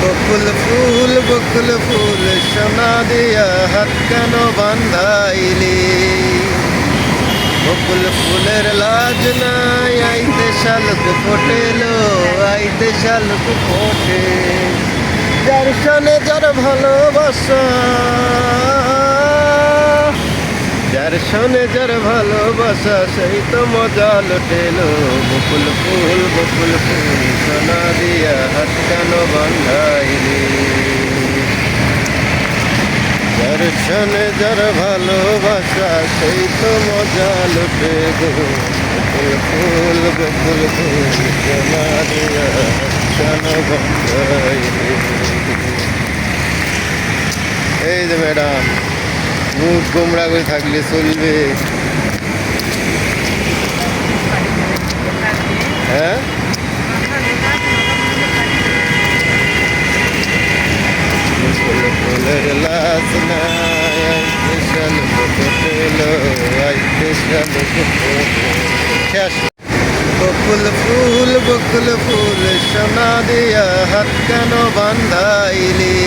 বকুল ফুল সোনা দিয়া হাত কেন বান্ধাইলি। বকুল ফুলের লাজ নাই, আইতে শালুক ফোটেলো, আইতে শালুক ফোটে। যার সনে যার ভালোবাসা, যার সনে যার ভালোবাসা, সেই তো মজা লুটেলো। বকুল ফুল সোনা দিয়া হাত কেন বান্ধাইলি। যার সনে যার ভালোবাসা, সেই তো মজা লুটে গো। বকুল ফুল সোনা দিয়া হাত কেন বান্ধাইলি। এই যে ম্যাডাম, মুখ গোমরা করে থাকলে চলবে? হ্যাঁ, ফুলের লাজ নাই, আইতে শালুক ফোটেলো, আইতে শালুক ফোটে। বকুল ফুল সোনা দিয়া হাত কেন বান্ধাইলি।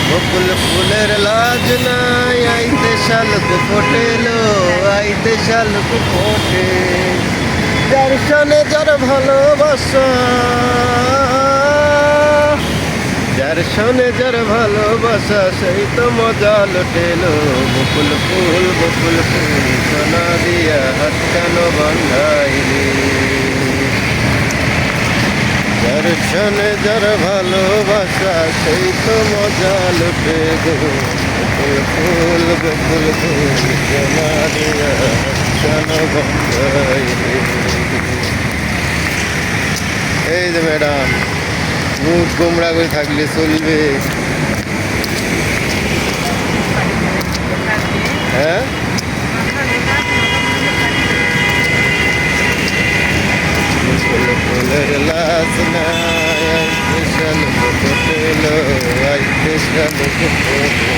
বকুল ফুলের লাজ নাই, আইতে শালুক ফোটেলো, আইতে শালুক ফোটে। যার সনে যার ভালোবাসা, যার সনে যার ভালোবাসা, সেই তো মজা লুটেলো। বকুল ফুল সোনা দিয়া হাত কেন বান্ধাইলি। যার সনে যার ভালোবাসা, সেই তো মজা লুটে গো। বকুল ফুল সোনা দিয়া কেন বান্ধাইলি। এই যে ম্যাডাম, মুখ গোমরা করে থাকলে চলবে? হ্যাঁ, ফুলের লাজ নাই, আইতে শালুক ফোটেলো, আইতে শালুক ফোটে।